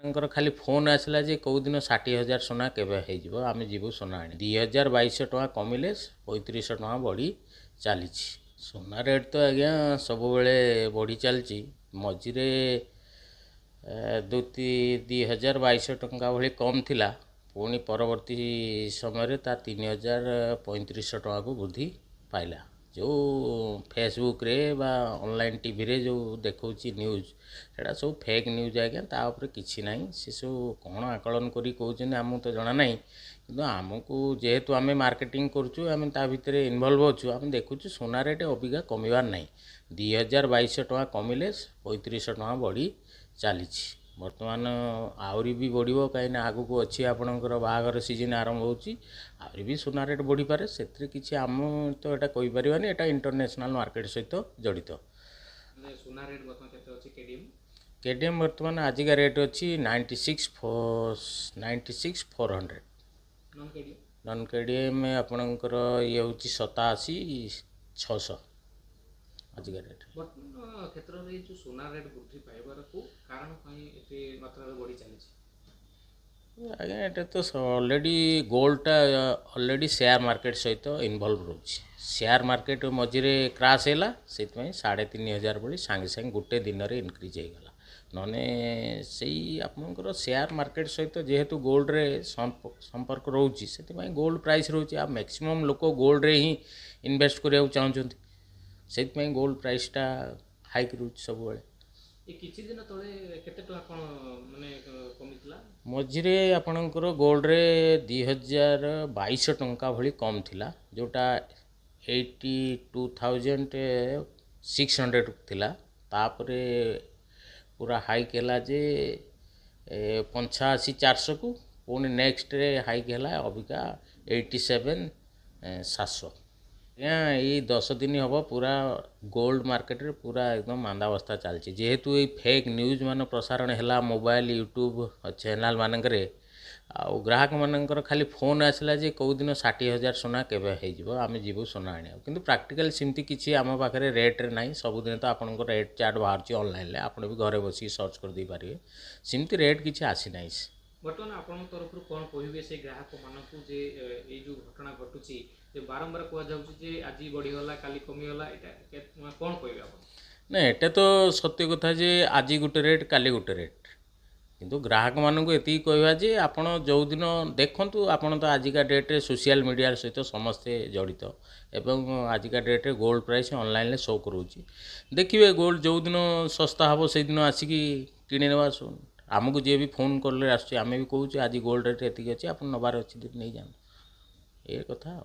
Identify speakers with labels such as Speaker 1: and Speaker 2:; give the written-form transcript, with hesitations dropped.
Speaker 1: ତାଙ୍କର ଖାଲି ଫୋନ୍ ଆସିଲା ଯେ କେଉଁ ଦିନ 60,000 ସୁନା କେବେ ହେଇଯିବ ଆମେ ଯିବୁ ସୁନା ଆଣି 2,200 ଟଙ୍କା କମିଲେ 3500 ଟଙ୍କା ବଢ଼ି ଚାଲିଛି। ସୁନା ରେଟ୍ ତ ଆଜ୍ଞା ସବୁବେଳେ ବଢ଼ି ଚାଲିଛି। ମଝିରେ 2,200 ଟଙ୍କା ଭଳି କମ୍ ଥିଲା, ପୁଣି ପରବର୍ତ୍ତୀ ସମୟରେ ତା 3,035 ଟଙ୍କାକୁ ବୃଦ୍ଧି ପାଇଲା। ଯେଉଁ ଫେସବୁକ୍ରେ ବା ଅନଲାଇନ୍ ଟିଭିରେ ଯେଉଁ ଦେଖାଉଛି ନ୍ୟୁଜ୍, ସେଇଟା ସବୁ ଫେକ୍ ନ୍ୟୁଜ୍ ଆଜ୍ଞା। ତା ଉପରେ କିଛି ନାହିଁ। ସେସବୁ କ'ଣ ଆକଳନ କରି କହୁଛନ୍ତି ଆମକୁ ତ ଜଣା ନାହିଁ, କିନ୍ତୁ ଆମକୁ ଯେହେତୁ ଆମେ ମାର୍କେଟିଂ କରୁଛୁ, ଆମେ ତା ଭିତରେ ଇନଭଲ୍ଭ ଅଛୁ, ଆମେ ଦେଖୁଛୁ ସୁନା ରେଟ୍ ଅବିକା କମିବାର ନାହିଁ। 2,200 ଟଙ୍କା କମିଲେ 3500 ଟଙ୍କା ବଢ଼ି ଚାଲିଛି। ବର୍ତ୍ତମାନ ଆହୁରି ବି ବଢ଼ିବ, କାହିଁକିନା ଆଗକୁ ଅଛି ଆପଣଙ୍କର ବାହାଘର ସିଜନ୍ ଆରମ୍ଭ ହେଉଛି, ଆହୁରି ବି ସୁନା ରେଟ୍ ବଢ଼ିପାରେ। ସେଥିରେ କିଛି ଆମ ତ ଏଇଟା କହିପାରିବାନି, ଏଇଟା ଇଣ୍ଟରନ୍ୟାସନାଲ୍ ମାର୍କେଟ୍ ସହିତ ଜଡ଼ିତ।
Speaker 2: ସୁନା ରେଟ୍ ବର୍ତ୍ତମାନ କେତେ ଅଛି କେଡିଏମ୍?
Speaker 1: କେଡିଏମ୍ ବର୍ତ୍ତମାନ ଆଜିକା ରେଟ୍ ଅଛି 96,400।
Speaker 2: ନନ୍ କେଡିଏମ୍?
Speaker 1: ନନ୍ କେଡିଏମ୍ ଆପଣଙ୍କର ଇଏ ହେଉଛି 87,600 ଆଜିକା ରେଟ୍।
Speaker 2: ବର୍ତ୍ତମାନ କ୍ଷେତ୍ରରେ ଏଇ ଯେଉଁ ସୁନା ରେଟ୍ ବୃଦ୍ଧି ପାଇବାର କେଉଁ କାରଣ ପାଇଁ ଏତେ ମାତ୍ରାରେ ବଢ଼ି ଚାଲିଛି?
Speaker 1: ଆଜ୍ଞା ଏଇଟା ତ ଅଲରେଡ଼ି ଗୋଲ୍ଡଟା ଅଲରେଡ଼ି ସେୟାର ମାର୍କେଟ୍ ସହିତ ଇନଭଲ୍ଭ ରହୁଛି। ସେୟାର ମାର୍କେଟ୍ ମଝିରେ କ୍ରାସ୍ ହେଲା, ସେଥିପାଇଁ 3,500 ଭଳି ସାଙ୍ଗେ ସାଙ୍ଗେ ଗୋଟେ ଦିନରେ ଇନକ୍ରିଜ୍ ହେଇଗଲା। ନହେଲେ ସେଇ ଆପଣଙ୍କର ସେୟାର ମାର୍କେଟ୍ ସହିତ ଯେହେତୁ ଗୋଲ୍ଡରେ ସମ୍ପର୍କ ରହୁଛି, ସେଥିପାଇଁ ଗୋଲ୍ଡ ପ୍ରାଇସ୍ ରହୁଛି। ଆଉ ମ୍ୟାକ୍ସିମମ୍ ଲୋକ ଗୋଲ୍ଡରେ ହିଁ ଇନଭେଷ୍ଟ କରିବାକୁ ଚାହୁଁଛନ୍ତି, ସେଥିପାଇଁ ଗୋଲ୍ଡ ପ୍ରାଇସ୍ଟା ହାଇକ୍ ରହୁଛି ସବୁବେଳେ।
Speaker 2: ଏ କିଛି ଦିନ ତଳେ କେତେ ଟଙ୍କା କ'ଣ ମାନେ କମିଥିଲା?
Speaker 1: ମଝିରେ ଆପଣଙ୍କର ଗୋଲ୍ଡରେ 2,200 ଟଙ୍କା ଭଳି କମ୍ ଥିଲା, ଯେଉଁଟା 82,600 ଥିଲା। ତାପରେ ପୁରା ହାଇକ୍ ହେଲା ଯେ 85,400କୁ, ପୁଣି ନେକ୍ସଟରେ ହାଇକ୍ ହେଲା ଅବିକା 87,700। ଆଜ୍ଞା ଏଇ 10 ଦିନ ହେବ ପୁରା ଗୋଲ୍ଡ ମାର୍କେଟରେ ପୁରା ଏକଦମ ମାନ୍ଦାବସ୍ଥା ଚାଲିଛି। ଯେହେତୁ ଏଇ ଫେକ୍ ନ୍ୟୁଜ୍ ମାନ ପ୍ରସାରଣ ହେଲା ମୋବାଇଲ ୟୁଟ୍ୟୁବ୍ ଚ୍ୟାନେଲ୍ ମାନଙ୍କରେ, ଆଉ ଗ୍ରାହକମାନଙ୍କର ଖାଲି ଫୋନ୍ ଆସିଲା ଯେ କେଉଁ ଦିନ 60,000 ସୁନା କେବେ ହେଇଯିବ ଆମେ ଯିବୁ ସୁନା ଆଣିବାକୁ। କିନ୍ତୁ ପ୍ରାକ୍ଟିକାଲି ସେମିତି କିଛି ଆମ ପାଖରେ ରେଟ୍ରେ ନାହିଁ। ସବୁଦିନ ତ ଆପଣଙ୍କ ରେଟ୍ ଚାର୍ଟ ବାହାରୁଛି ଅନଲାଇନ୍ରେ, ଆପଣ ବି ଘରେ ବସିକି ସର୍ଚ୍ଚ କରିଦେଇପାରିବେ। ସେମିତି ରେଟ୍ କିଛି ଆସିନାହିଁ।
Speaker 2: ବର୍ତ୍ତମାନ ଆପଣଙ୍କ ତରଫରୁ କ'ଣ କହିବେ ସେ ଗ୍ରାହକମାନଙ୍କୁ ଯେ ଏଇ ଯେଉଁ ଘଟଣା ଘଟୁଛି, ଯେ ବାରମ୍ବାର କୁହାଯାଉଛି ଯେ ଆଜି ବଢ଼ିଗଲା କାଲି କମିଗଲା, ଏଇଟା କ'ଣ କହିବେ ଆପଣ?
Speaker 1: ନା ଏଇଟା ତ ସତ୍ୟ କଥା ଯେ ଆଜି ଗୋଟେ ରେଟ୍ କାଲି ଗୋଟେ ରେଟ୍, କିନ୍ତୁ ଗ୍ରାହକମାନଙ୍କୁ ଏତିକି କହିବା ଯେ ଆପଣ ଯେଉଁଦିନ ଦେଖନ୍ତୁ, ଆପଣ ତ ଆଜିକା ଡେଟ୍ରେ ସୋସିଆଲ୍ ମିଡ଼ିଆ ସହିତ ସମସ୍ତେ ଜଡ଼ିତ, ଏବଂ ଆଜିକା ଡେଟ୍ରେ ଗୋଲ୍ଡ ପ୍ରାଇସ୍ ଅନଲାଇନ୍ରେ ଶୋ କରୁଛି। ଦେଖିବେ ଗୋଲ୍ଡ ଯେଉଁଦିନ ଶସ୍ତା ହେବ ସେଇଦିନ ଆସିକି କିଣିନେବା। ଆମକୁ ଯିଏ ବି ଫୋନ୍ କଲେ ଆସୁଛି, ଆମେ ବି କହୁଛୁ ଆଜି ଗୋଲ୍ଡ ରେଟ୍ ଏତିକି ଅଛି, ଆପଣ ନେବାର ଅଛି ନେଇଯାଆନ୍ତୁ, ଏ କଥା ଆଉ।